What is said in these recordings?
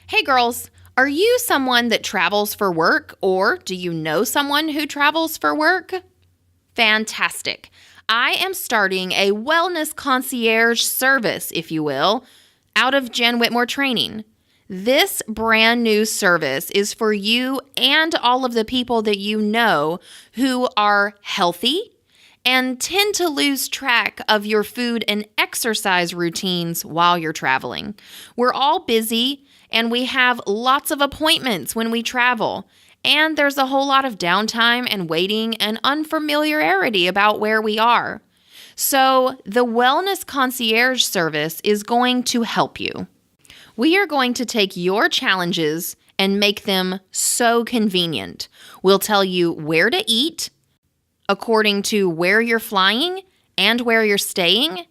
Hey girls, are you someone that travels for work, or do you know someone who travels for work? Fantastic. I am starting a wellness concierge service, if you will, out of Jen Whitmore Training. This brand new service is for you and all of the people that you know who are healthy and tend to lose track of your food and exercise routines while you're traveling. We're all busy and we have lots of appointments when we travel. And there's a whole lot of downtime and waiting and unfamiliarity about where we are. So the Wellness Concierge Service is going to help you. We are going to take your challenges and make them so convenient. We'll tell you where to eat, according to where you're flying and where you're staying,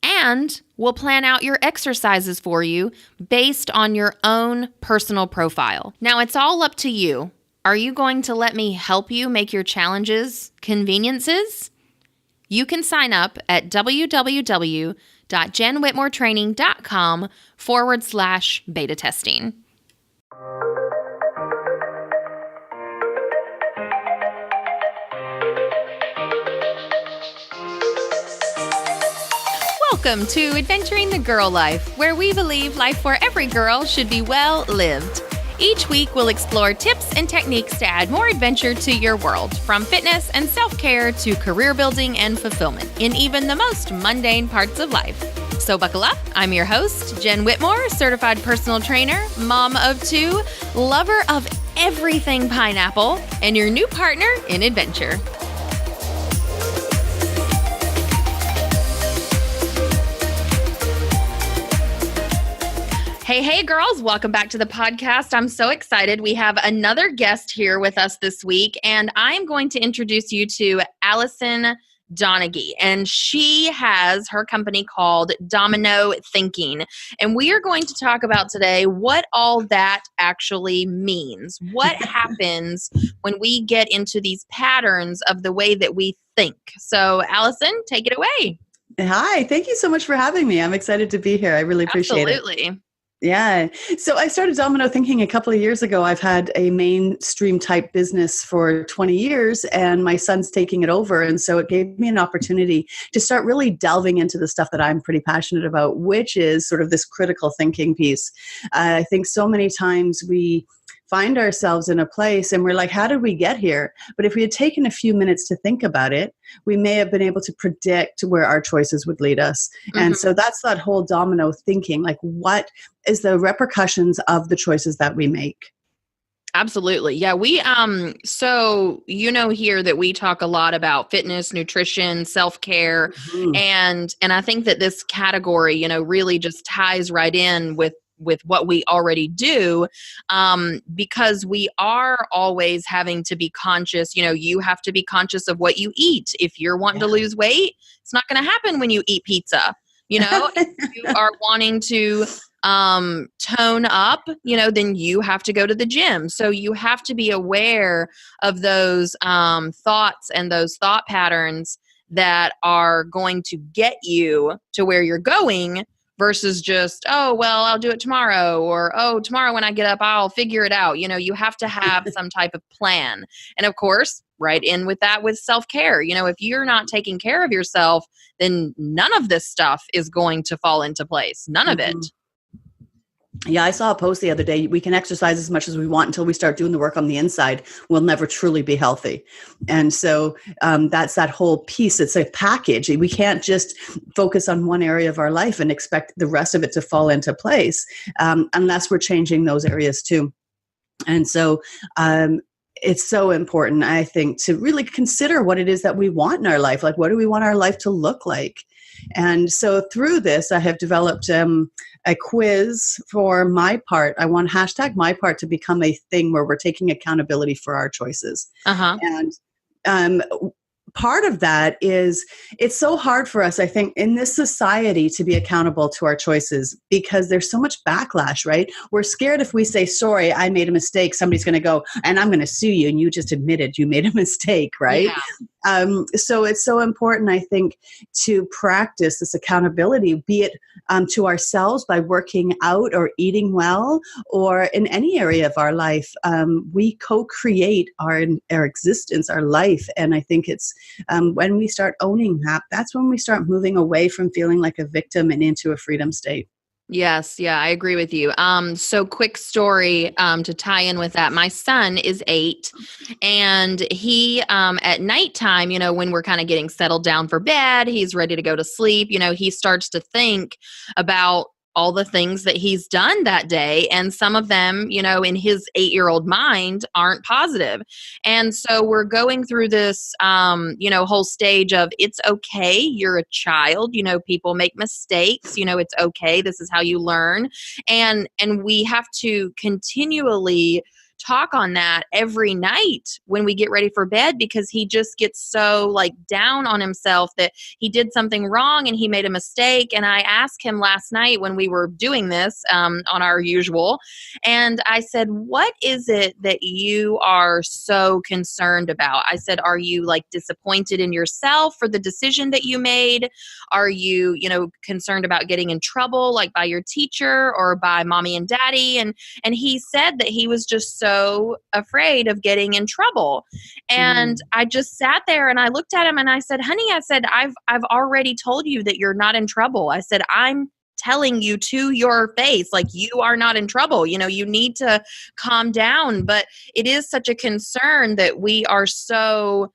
and we'll plan out your exercises for you based on your own personal profile. Now, it's all up to you. Are you going to let me help you make your challenges conveniences? You can sign up at www.jenwhitmoretraining.com/beta testing. Welcome to Adventuring the Girl Life, where we believe life for every girl should be well lived. Each week, we'll explore tips and techniques to add more adventure to your world, from fitness and self-care to career building and fulfillment in even the most mundane parts of life. So buckle up. I'm your host, Jen Whitmore, certified personal trainer, mom of two, lover of everything pineapple, and your new partner in adventure. Hey, girls, welcome back to the podcast. I'm so excited. We have another guest here with us this week, and I'm going to introduce you to Alison Donaghey, and she has her company called Domino Thinking, and we are going to talk about today what all that actually means. What happens when we get into these patterns of the way that we think? So, Alison, take it away. Hi, thank you so much for having me. I'm excited to be here. I really appreciate it. Absolutely. Yeah. So I started Domino Thinking a couple of years ago. I've had a mainstream type business for 20 years and my son's taking it over. And so it gave me an opportunity to start really delving into the stuff that I'm pretty passionate about, which is sort of this critical thinking piece. I think so many times we find ourselves in a place and we're like, how did we get here? But if we had taken a few minutes to think about it, we may have been able to predict where our choices would lead us. Mm-hmm. And so that's that whole domino thinking, like what is the repercussions of the choices that we make? Absolutely. Yeah. We, so, here that we talk a lot about fitness, nutrition, self-care, mm-hmm. and I think that this category, really just ties right in with what we already do, because we are always having to be conscious. You have to be conscious of what you eat. If you're wanting to lose weight, it's not going to happen when you eat pizza. If you are wanting to tone up, then you have to go to the gym. So you have to be aware of those thoughts and those thought patterns that are going to get you to where you're going, versus just, oh, well, I'll do it tomorrow, or, oh, tomorrow when I get up, I'll figure it out. You have to have some type of plan. And of course, right in with that with self-care. If you're not taking care of yourself, then none of this stuff is going to fall into place. None of it. Yeah, I saw a post the other day. We can exercise as much as we want until we start doing the work on the inside. We'll never truly be healthy. And so that's that whole piece. It's a package. We can't just focus on one area of our life and expect the rest of it to fall into place unless we're changing those areas too. And so it's so important, I think, to really consider what it is that we want in our life. Like, what do we want our life to look like? And so through this, I have developed a quiz for my part. I want #mypart to become a thing where we're taking accountability for our choices. Uh-huh. And part of that is it's so hard for us, I think, in this society to be accountable to our choices because there's so much backlash, right? We're scared if we say, sorry, I made a mistake, somebody's going to go, and I'm going to sue you. And you just admitted you made a mistake, right? Yeah. So it's so important, I think, to practice this accountability, be it to ourselves by working out or eating well, or in any area of our life. We co-create our existence, our life. And I think it's when we start owning that, that's when we start moving away from feeling like a victim and into a freedom state. Yes, yeah, I agree with you. So quick story to tie in with that. My son is 8, and he at nighttime, when we're kind of getting settled down for bed, he's ready to go to sleep. He starts to think about all the things that he's done that day, and some of them, in his 8-year-old mind, aren't positive. And so we're going through this, whole stage of it's okay. You're a child. People make mistakes. It's okay. This is how you learn, and we have to continually talk on that every night when we get ready for bed, because he just gets so like down on himself that he did something wrong and he made a mistake. And I asked him last night when we were doing this on our usual, and I said, what is it that you are so concerned about? I said, are you like disappointed in yourself for the decision that you made? Are you, concerned about getting in trouble like by your teacher or by mommy and daddy? And he said that he was just so afraid of getting in trouble. And I just sat there and I looked at him and I said, honey, I've already told you that you're not in trouble. I said, I'm telling you to your face, like, you are not in trouble. You need to calm down. But it is such a concern that we are so,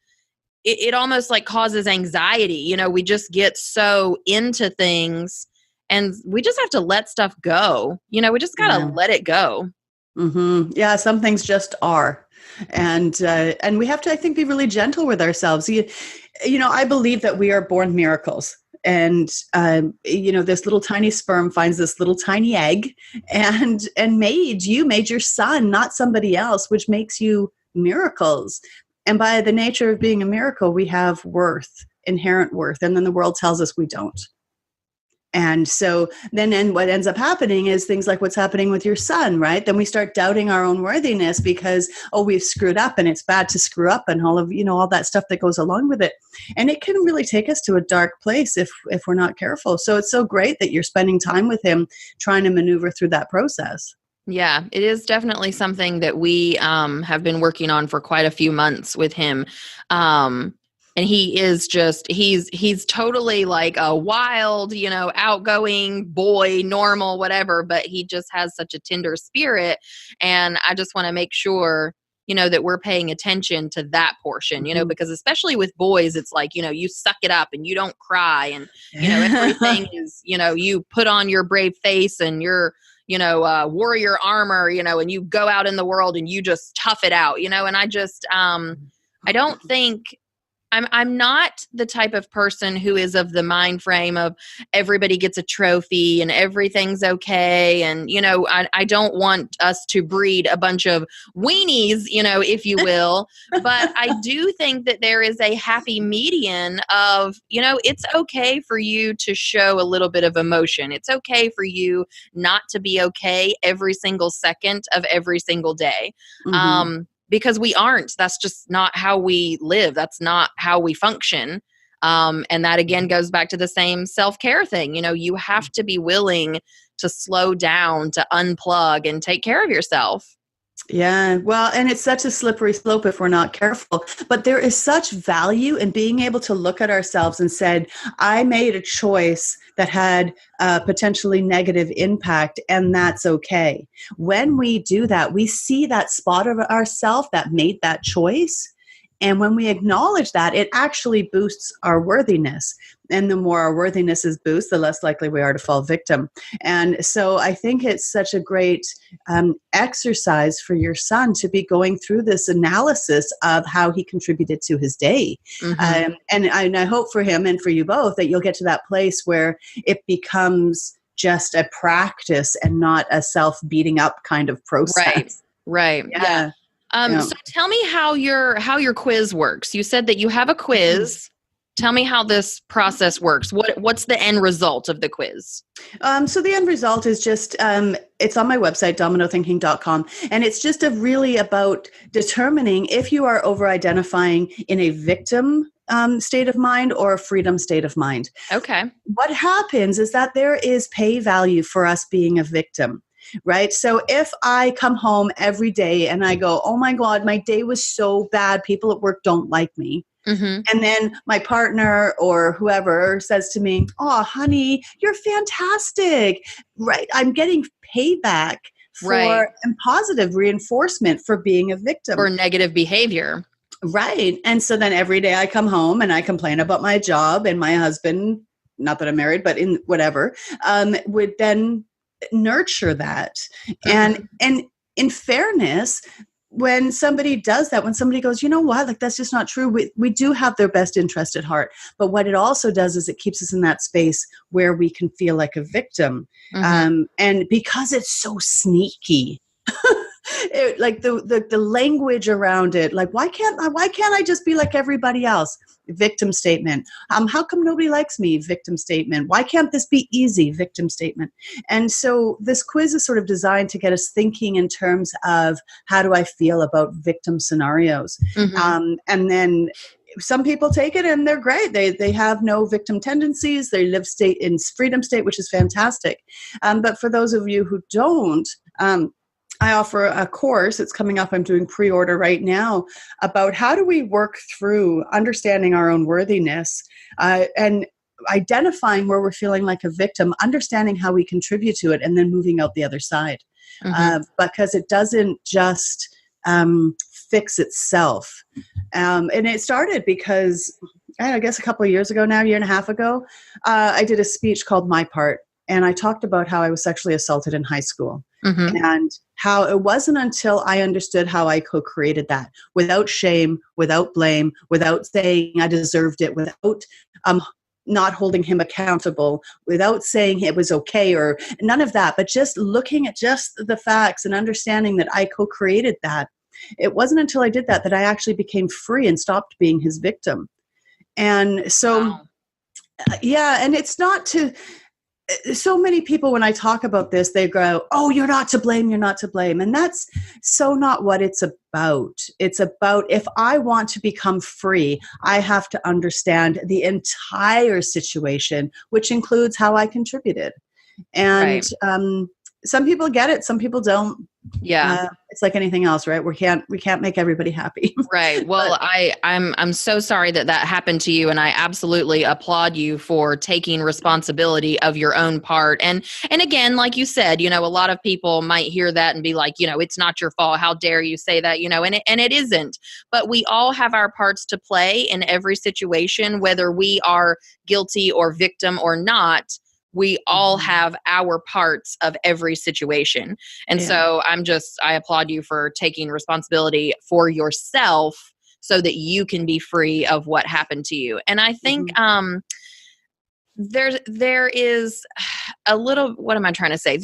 it almost like causes anxiety. We just get so into things, and we just have to let stuff go. We just got to let it go. Mm-hmm. Yeah, some things just are, and we have to, I think, be really gentle with ourselves. I believe that we are born miracles, and this little tiny sperm finds this little tiny egg, and made your son, not somebody else, which makes you miracles. And by the nature of being a miracle, we have worth, inherent worth, and then the world tells us we don't. And so then what ends up happening is things like what's happening with your son, right? Then we start doubting our own worthiness because, we've screwed up and it's bad to screw up and all of, all that stuff that goes along with it. And it can really take us to a dark place if we're not careful. So it's so great that you're spending time with him trying to maneuver through that process. Yeah, it is definitely something that we have been working on for quite a few months with him. And he is just, he's totally like a wild, outgoing boy, normal, whatever, but he just has such a tender spirit. And I just want to make sure, that we're paying attention to that portion, because especially with boys, it's like, you suck it up and you don't cry. And, everything is, you put on your brave face and your, warrior armor, and you go out in the world and you just tough it out, and I just, I don't think, I'm not the type of person who is of the mind frame of everybody gets a trophy and everything's okay. And, I don't want us to breed a bunch of weenies, if you will. But I do think that there is a happy median of, it's okay for you to show a little bit of emotion. It's okay for you not to be okay every single second of every single day. Mm-hmm. Because we aren't. That's just not how we live. That's not how we function. And that, again, goes back to the same self-care thing. You have to be willing to slow down, to unplug, and take care of yourself. Yeah, well, and it's such a slippery slope if we're not careful. But there is such value in being able to look at ourselves and said, I made a choice that had a potentially negative impact, and that's okay. When we do that, we see that spot of ourselves that made that choice. And when we acknowledge that, it actually boosts our worthiness. And the more our worthiness is boosted, the less likely we are to fall victim. And so I think it's such a great exercise for your son to be going through this analysis of how he contributed to his day. Mm-hmm. And I hope for him and for you both that you'll get to that place where it becomes just a practice and not a self-beating up kind of process. Right. Yeah. So tell me how your quiz works. You said that you have a quiz. Mm-hmm. Tell me how this process works. What's the end result of the quiz? So the end result is just, it's on my website, dominothinking.com. And it's just really about determining if you are over-identifying in a victim state of mind or a freedom state of mind. Okay. What happens is that there is pay value for us being a victim, right? So if I come home every day and I go, oh my God, my day was so bad, people at work don't like me. Mm-hmm. And then my partner or whoever says to me, oh, honey, you're fantastic, right? I'm getting payback for Right. and positive reinforcement for being a victim. Or negative behavior. Right. And so then every day I come home and I complain about my job, and my husband, not that I'm married, but in whatever, would then nurture that. Mm-hmm. And in fairness, when somebody does that, when somebody goes, you know what, like that's just not true. We do have their best interest at heart. But what it also does is it keeps us in that space where we can feel like a victim. Mm-hmm. And because it's so sneaky, like the language around it, like why can't I just be like everybody else? Victim statement. How come nobody likes me? Victim statement. Why can't this be easy? Victim statement. And so this quiz is sort of designed to get us thinking in terms of how do I feel about victim scenarios. Mm-hmm. And then some people take it and they're great. They have no victim tendencies. They live state in freedom state, which is fantastic. But for those of you who don't, I offer a course. It's coming up. I'm doing pre-order right now about how do we work through understanding our own worthiness and identifying where we're feeling like a victim, understanding how we contribute to it, and then moving out the other side. Mm-hmm. Because it doesn't just fix itself. And it started because I guess a couple of years ago now, year and a half ago, I did a speech called My Part. And I talked about how I was sexually assaulted in high school. Mm-hmm. And how it wasn't until I understood how I co-created that without shame, without blame, without saying I deserved it, without not holding him accountable, without saying it was okay or none of that, but just looking at just the facts and understanding that I co-created that. It wasn't until I did that that I actually became free and stopped being his victim. And so, Wow. yeah, and it's not to... So many people, when I talk about this, they go, oh, you're not to blame, you're not to blame. And that's so not what it's about. It's about if I want to become free, I have to understand the entire situation, which includes how I contributed. And Right. Some people get it, some people don't. Yeah. It's like anything else, right? We can't make everybody happy. Right. Well, But, I'm so sorry that happened to you, and I absolutely applaud you for taking responsibility of your own part. And again, like you said, a lot of people might hear that and be like, it's not your fault. How dare you say that? And it isn't. But we all have our parts to play in every situation, whether we are guilty or victim or not. We all have our parts of every situation. And yeah. so I applaud you for taking responsibility for yourself so that you can be free of what happened to you. And I think there is a little, what am I trying to say?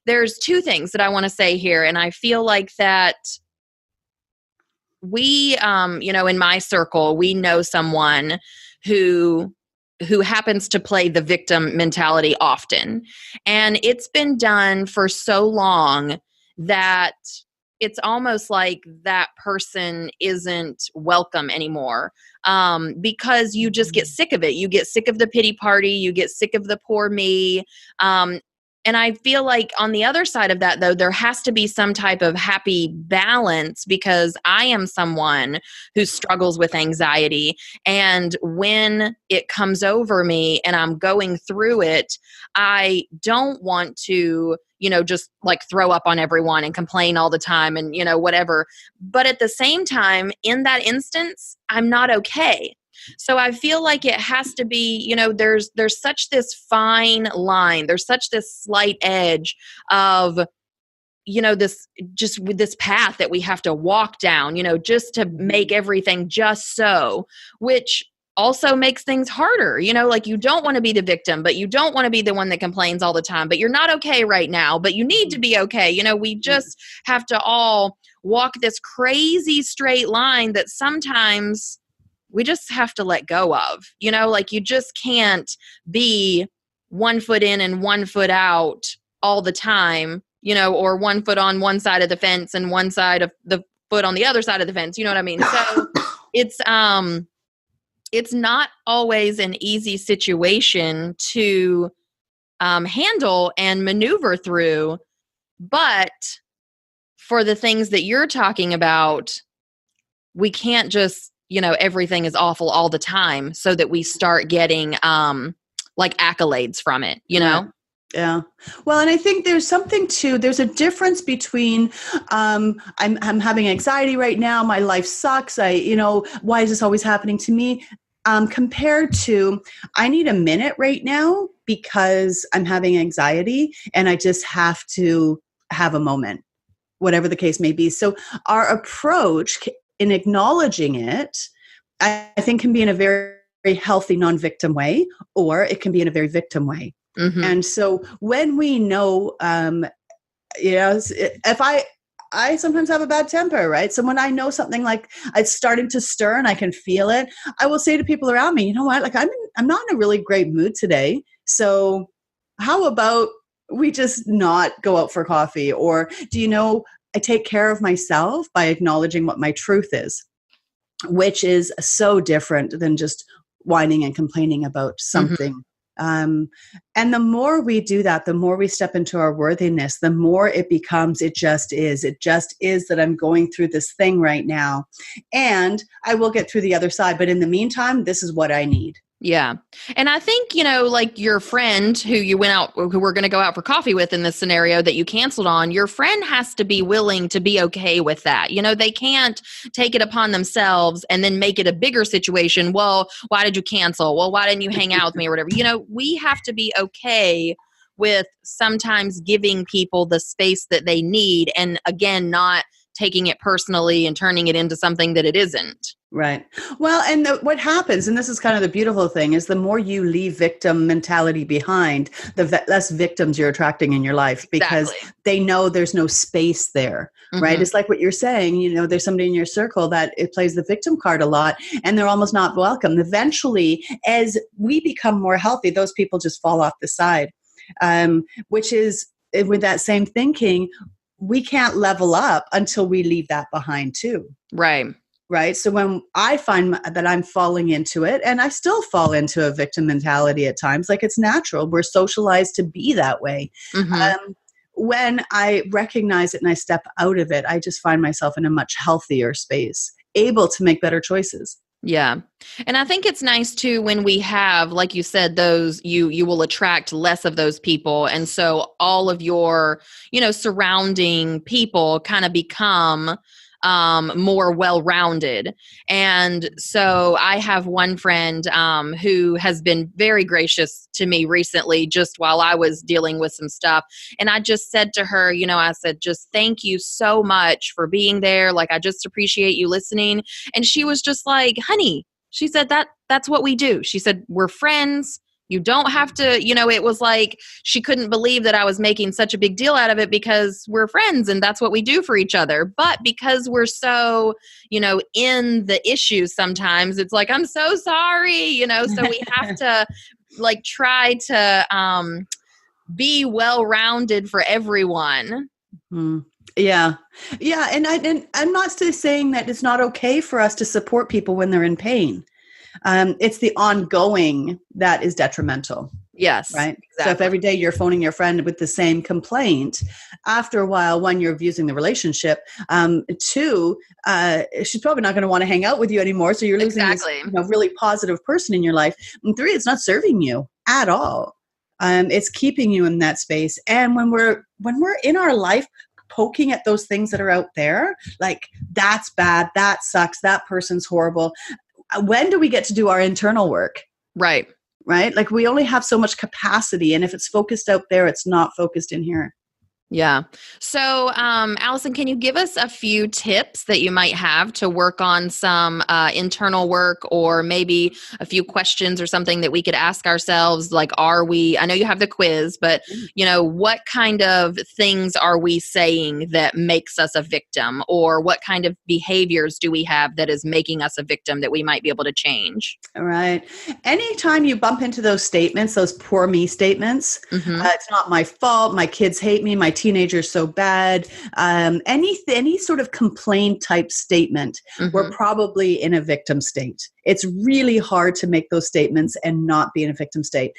There's two things that I want to say here. And I feel like that we, in my circle, we know someone who happens to play the victim mentality often. And it's been done for so long that it's almost like that person isn't welcome anymore, because you just get sick of it. You get sick of the pity party. You get sick of the poor me. And I feel like on the other side of that, though, there has to be some type of happy balance, because I am someone who struggles with anxiety. And when it comes over me and I'm going through it, I don't want to, just like throw up on everyone and complain all the time and, whatever. But at the same time, in that instance, I'm not okay. So I feel like it has to be, there's such this fine line. There's such this slight edge of, this just with this path that we have to walk down, just to make everything just so, which also makes things harder. Like you don't want to be the victim, but you don't want to be the one that complains all the time, but you're not okay right now, but you need to be okay. We just have to all walk this crazy straight line that sometimes we just have to let go of, like you just can't be 1 foot in and 1 foot out all the time, or 1 foot on one side of the fence and one side of the foot on the other side of the fence. You know what I mean? So it's, it's not always an easy situation to handle and maneuver through. But for the things that you're talking about, we can't just, everything is awful all the time so that we start getting like accolades from it, Right. Yeah. Well, and I think there's a difference between, I'm having anxiety right now. My life sucks. Why is this always happening to me? Compared to, I need a minute right now because I'm having anxiety and I just have to have a moment, whatever the case may be. So our approach in acknowledging it, I think can be in a very, very healthy non-victim way, or it can be in a very victim way. Mm-hmm. And so when we know, if I sometimes have a bad temper, right? So when I know something like it's starting to stir and I can feel it, I will say to people around me, you know what, like I'm not in a really great mood today. So how about we just not go out for coffee? Or I take care of myself by acknowledging what my truth is, which is so different than just whining and complaining about something. Mm-hmm. And the more we do that, the more we step into our worthiness, the more it becomes, it just is that I'm going through this thing right now and I will get through the other side. But in the meantime, this is what I need. Yeah. And I think, like your friend who we're going to go out for coffee with in this scenario that you canceled on, your friend has to be willing to be okay with that. They can't take it upon themselves and then make it a bigger situation. Well, why did you cancel? Well, why didn't you hang out with me or whatever? We have to be okay with sometimes giving people the space that they need. And again, not taking it personally and turning it into something that it isn't. Right. Well, and what happens, and this is kind of the beautiful thing, is the more you leave victim mentality behind, the less victims you're attracting in your life, because they know there's no space there, mm-hmm. right? It's like what you're saying, there's somebody in your circle that it plays the victim card a lot and they're almost not welcome. Eventually, as we become more healthy, those people just fall off the side, which is with that same thinking, we can't level up until we leave that behind too. Right. So when I find that I'm falling into it, and I still fall into a victim mentality at times, like it's natural, we're socialized to be that way. Mm-hmm. When I recognize it and I step out of it, I just find myself in a much healthier space, able to make better choices. Yeah. And I think it's nice too when we have, like you said, those you will attract less of those people. And so all of your, surrounding people kind of become more well-rounded. And so I have one friend who has been very gracious to me recently, just while I was dealing with some stuff. And I just said to her, I said, just thank you so much for being there. Like, I just appreciate you listening. And she was just like, honey, she said, that's what we do. She said, we're friends. You don't have to, it was like she couldn't believe that I was making such a big deal out of it because we're friends and that's what we do for each other. But because we're so, in the issues sometimes, it's like, I'm so sorry, so we have to like try to be well-rounded for everyone. Mm. Yeah. Yeah. And I'm not saying that it's not okay for us to support people when they're in pain. It's the ongoing that is detrimental. Yes. Right. Exactly. So if every day you're phoning your friend with the same complaint, after a while, one, you're abusing the relationship. Two, she's probably not going to want to hang out with you anymore. So you're losing this really positive person in your life. And three, it's not serving you at all. It's keeping you in that space. And when we're in our life, poking at those things that are out there, like that's bad, that sucks, that person's horrible. When do we get to do our internal work? Right. Like we only have so much capacity. And if it's focused out there, it's not focused in here. Yeah. So, Alison, can you give us a few tips that you might have to work on some internal work, or maybe a few questions or something that we could ask ourselves? Like, I know you have the quiz, but what kind of things are we saying that makes us a victim, or what kind of behaviors do we have that is making us a victim that we might be able to change? All right. Anytime you bump into those statements, those poor me statements, mm-hmm. It's not my fault. My kids hate me. My teenager's so bad. Any sort of complaint type statement, we're probably in a victim state. It's really hard to make those statements and not be in a victim state,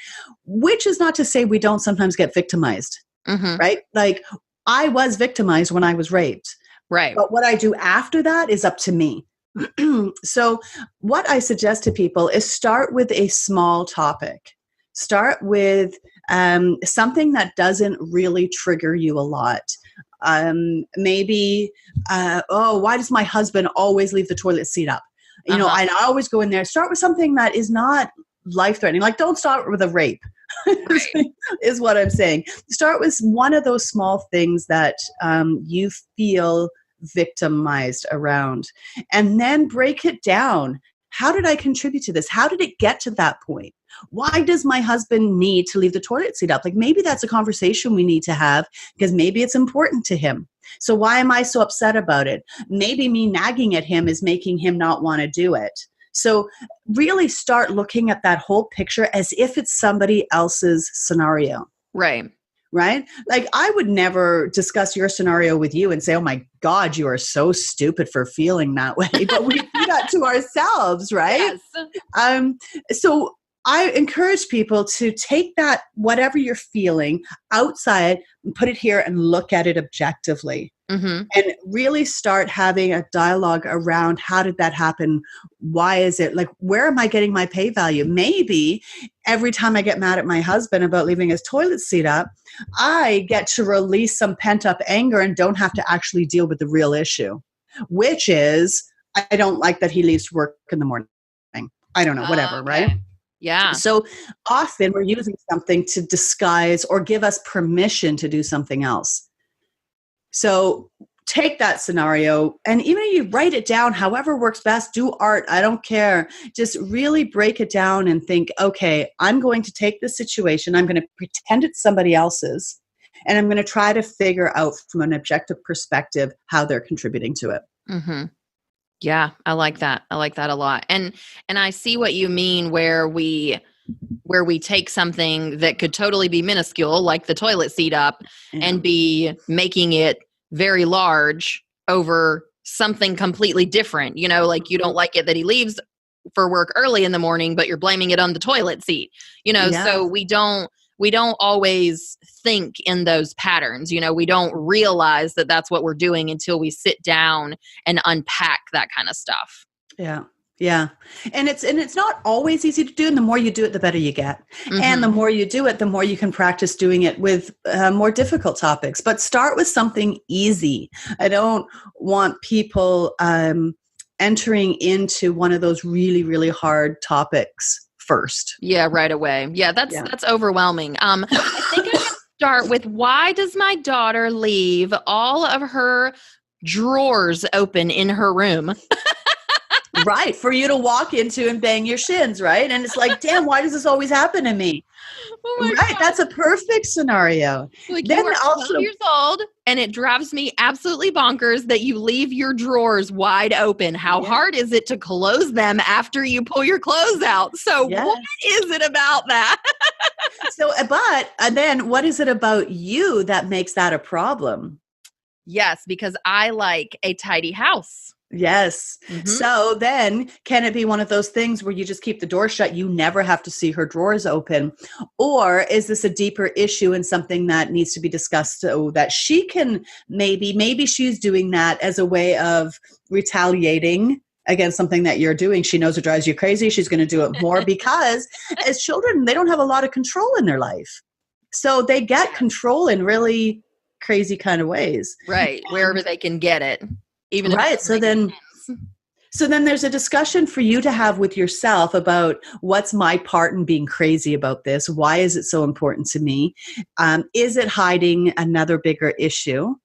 which is not to say we don't sometimes get victimized, right? Like I was victimized when I was raped. Right. But what I do after that is up to me. So what I suggest to people is start with a small topic. Start with something that doesn't really trigger you a lot. Maybe, why does my husband always leave the toilet seat up? You know, I always go in there. Start with something that is not life-threatening. Like, don't start with a rape, is what I'm saying. Start with one of those small things that you feel victimized around, and then break it down. How did I contribute to this? How did it get to that point? Why does my husband need to leave the toilet seat up? Like, maybe that's a conversation we need to have because maybe it's important to him. So why am I so upset about it? Maybe me nagging at him is making him not want to do it. So really start looking at that whole picture as if it's somebody else's scenario. Right. Right? Like, I would never discuss your scenario with you and say, oh my God, you are so stupid for feeling that way. But we do that to ourselves, right? Yes. So I encourage people to take that, whatever you're feeling, outside and put it here and look at it objectively. And really start having a dialogue around, how did that happen? Why is it? Like, where am I getting my pay value? Maybe every time I get mad at my husband about leaving his toilet seat up, I get to release some pent up anger and don't have to actually deal with the real issue, which is I don't like that he leaves work in the morning. I don't know, whatever, right? Yeah. So often we're using something to disguise or give us permission to do something else. So take that scenario, and even if you write it down, however works best, do art, I don't care. Just really break it down and think, okay, I'm going to take this situation, I'm going to pretend it's somebody else's, and I'm going to try to figure out from an objective perspective how they're contributing to it. Yeah, I like that. I like that a lot. And I see what you mean where we take something that could totally be minuscule, like the toilet seat up, and be making it very large over something completely different. You know, like you don't like it that he leaves for work early in the morning, but you're blaming it on the toilet seat. You know, so we don't always think in those patterns. You know, we don't realize that that's what we're doing until we sit down and unpack that kind of stuff. Yeah. Yeah. And it's not always easy to do. And the more you do it, the better you get. And the more you do it, the more you can practice doing it with more difficult topics. But start with something easy. I don't want people entering into one of those really, really hard topics first. Yeah, right away. Yeah, that's overwhelming. I think I can start with, why does my daughter leave all of her drawers open in her room? Right, for you to walk into and bang your shins, right? And it's like, damn, why does this always happen to me? Oh right, God. that's a perfect scenario. Like, then you are 12 years old, and it drives me absolutely bonkers that you leave your drawers wide open. How hard is it to close them after you pull your clothes out? So what is it about that? And then what is it about you that makes that a problem? Yes, because I like a tidy house. Yes. So then can it be one of those things where you just keep the door shut? You never have to see her drawers open. Or is this a deeper issue and something that needs to be discussed so that she can maybe she's doing that as a way of retaliating against something that you're doing. She knows it drives you crazy. She's going to do it more because as children, they don't have a lot of control in their life. So they get control in really crazy kind of ways. Right. Wherever they can get it. Even right. So then there's a discussion for you to have with yourself about what's my part in being crazy about this? Why is it so important to me? Is it hiding another bigger issue?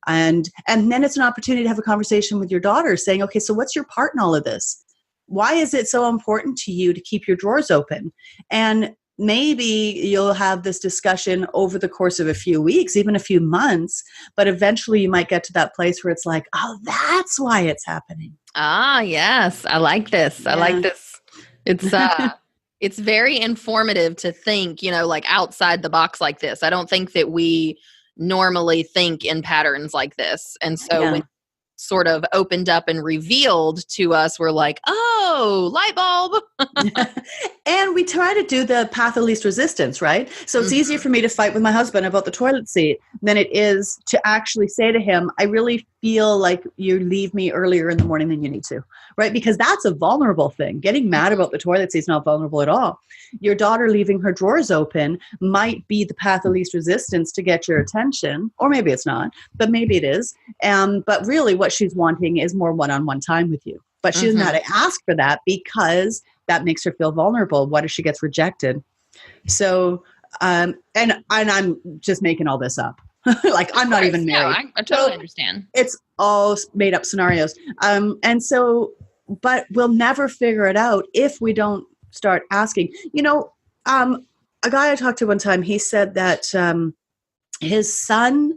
And then it's an opportunity to have a conversation with your daughter saying, okay, so what's your part in all of this? Why is it so important to you to keep your drawers open? And maybe you'll have this discussion over the course of a few weeks, even a few months, but eventually you might get to that place where it's like, oh, that's why it's happening. Ah, yes. I like this. Yeah. I like this. It's very informative to think, like outside the box like this. I don't think that we normally think in patterns like this. And so Yeah. when it sort of opened up and revealed to us, we're like, oh, light bulb. And we try to do the path of least resistance, right? So it's easier for me to fight with my husband about the toilet seat than it is to actually say to him, I really feel like you leave me earlier in the morning than you need to, right? Because that's a vulnerable thing. Getting mad about the toilet seat is not vulnerable at all. Your daughter leaving her drawers open might be the path of least resistance to get your attention, or maybe it's not, but maybe it is. But really what she's wanting is more one-on-one time with you. But she doesn't know how to ask for that because that makes her feel vulnerable. What if she gets rejected? So, and I'm just making all this up. Like I'm not even married. I totally understand. It's all made up scenarios. And so, but we'll never figure it out if we don't start asking. You know, a guy I talked to one time, he said that his son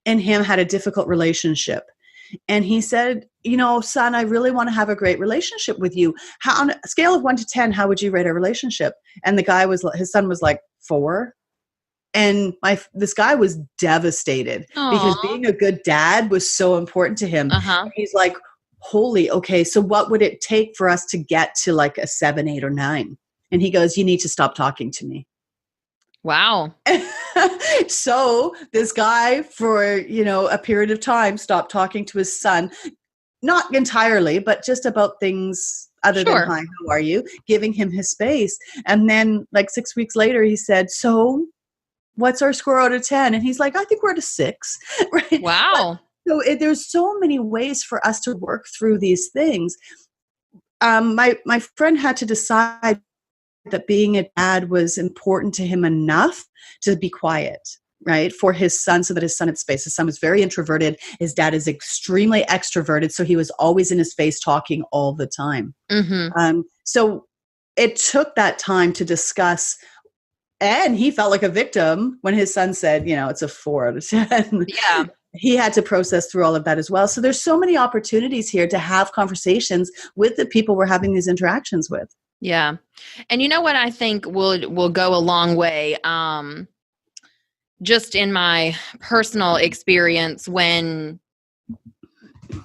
and him had a difficult relationship. And he said, you know, son, I really want to have a great relationship with you. How, on a scale of 1 to 10, how would you rate our relationship? And his son was like 4. And this guy was devastated because being a good dad was so important to him. He's like, holy, okay, so what would it take for us to get to like a 7, 8, or 9? And he goes, you need to stop talking to me. Wow. So this guy, for, a period of time, stopped talking to his son, not entirely, but just about things other than, hi, how are you? Giving him his space. And then like 6 weeks later, he said, so what's our score out of 10? And he's like, I think we're at a 6. Right? Wow. So there's so many ways for us to work through these things. My friend had to decide that being a dad was important to him enough to be quiet, right, for his son, so that his son had space. His son was very introverted. His dad is extremely extroverted, so he was always in his face talking all the time. So it took that time to discuss, and he felt like a victim when his son said, it's a 4 out of 10. Yeah. He had to process through all of that as well. So there's so many opportunities here to have conversations with the people we're having these interactions with. Yeah. And you know what I think will go a long way, just in my personal experience, when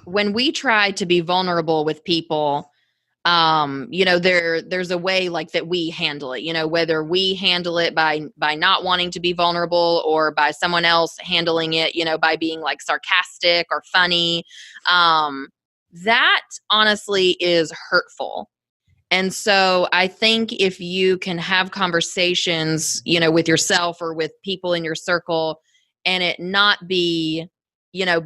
we try to be vulnerable with people, there's a way like that we handle it, whether we handle it by not wanting to be vulnerable, or by someone else handling it, by being like sarcastic or funny. That honestly is hurtful. And so I think if you can have conversations, with yourself or with people in your circle, and it not be,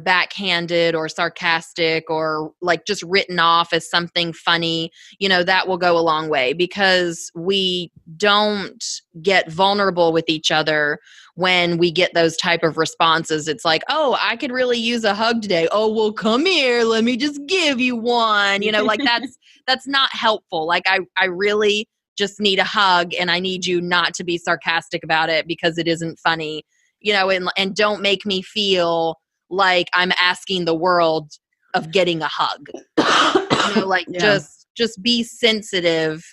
backhanded or sarcastic or like just written off as something funny, that will go a long way, because we don't get vulnerable with each other when we get those type of responses. It's like, oh, I could really use a hug today. Oh, well, come here. Let me just give you one. Like that's not helpful. Like I really just need a hug, and I need you not to be sarcastic about it because it isn't funny, and don't make me feel like I'm asking the world of getting a hug. Yeah. Just be sensitive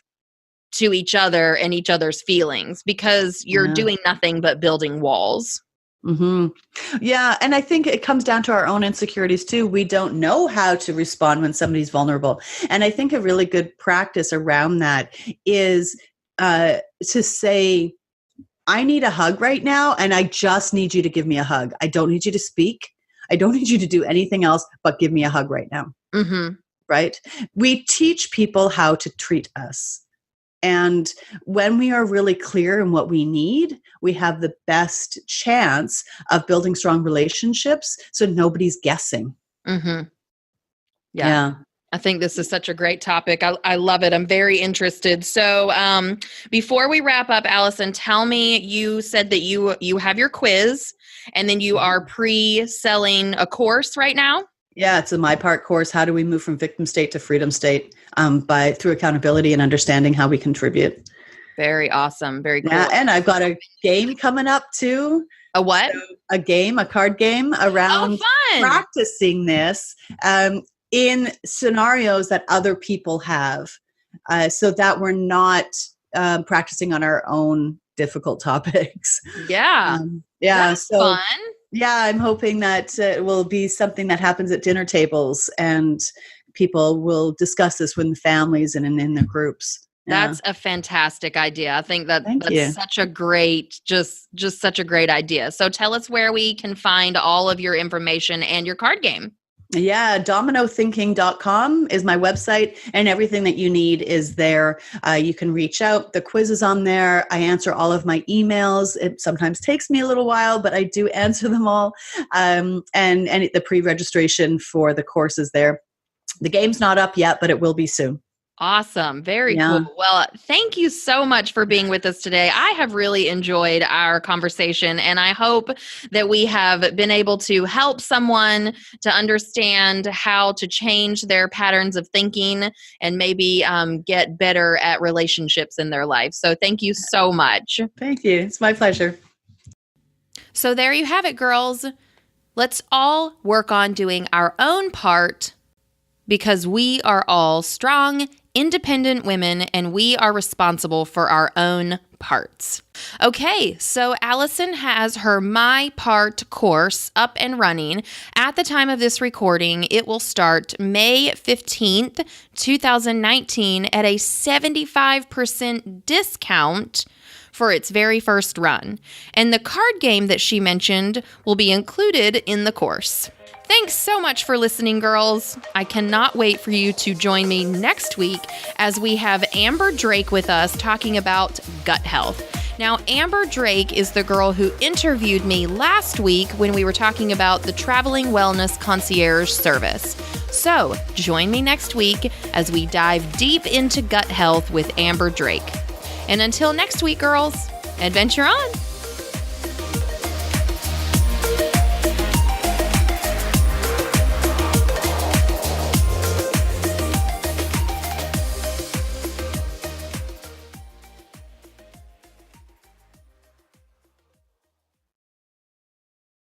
to each other and each other's feelings, because you're doing nothing but building walls. Yeah. And I think it comes down to our own insecurities too. We don't know how to respond when somebody's vulnerable. And I think a really good practice around that is to say, I need a hug right now, and I just need you to give me a hug. I don't need you to speak. I don't need you to do anything else but give me a hug right now. Right? We teach people how to treat us. And when we are really clear in what we need, we have the best chance of building strong relationships, so nobody's guessing. Yeah. I think this is such a great topic. I love it. I'm very interested. So before we wrap up, Alison, tell me, you said that you have your quiz, and then you are pre-selling a course right now? Yeah, it's a MyPart course. How do we move from victim state to freedom state through accountability and understanding how we contribute. Very awesome. Very cool. Yeah, and I've got a game coming up too. A what? So a card game around practicing this in scenarios that other people have, so that we're not practicing on our own difficult topics. Yeah. That's fun. Yeah, I'm hoping that it will be something that happens at dinner tables and people will discuss this with families and in their groups. Yeah. That's a fantastic idea. I think that Thank that's you. such a great, just such a great idea. So tell us where we can find all of your information and your card game. Yeah, dominothinking.com is my website, and everything that you need is there. You can reach out. The quiz is on there. I answer all of my emails. It sometimes takes me a little while, but I do answer them all. And the pre-registration for the course is there. The game's not up yet, but it will be soon. Awesome. Very Yeah. cool. Well, thank you so much for being with us today. I have really enjoyed our conversation, and I hope that we have been able to help someone to understand how to change their patterns of thinking and maybe get better at relationships in their life. So thank you so much. Thank you. It's my pleasure. So there you have it, girls. Let's all work on doing our own part because we are all strong, independent women, and we are responsible for our own parts. Okay, so Alison has her My Part course up and running. At the time of this recording, it will start May 15th, 2019 at a 75% discount for its very first run. And the card game that she mentioned will be included in the course. Thanks so much for listening, girls. I cannot wait for you to join me next week as we have Amber Drake with us talking about gut health. Now, Amber Drake is the girl who interviewed me last week when we were talking about the Traveling Wellness Concierge service. So, join me next week as we dive deep into gut health with Amber Drake. And until next week, girls, adventure on!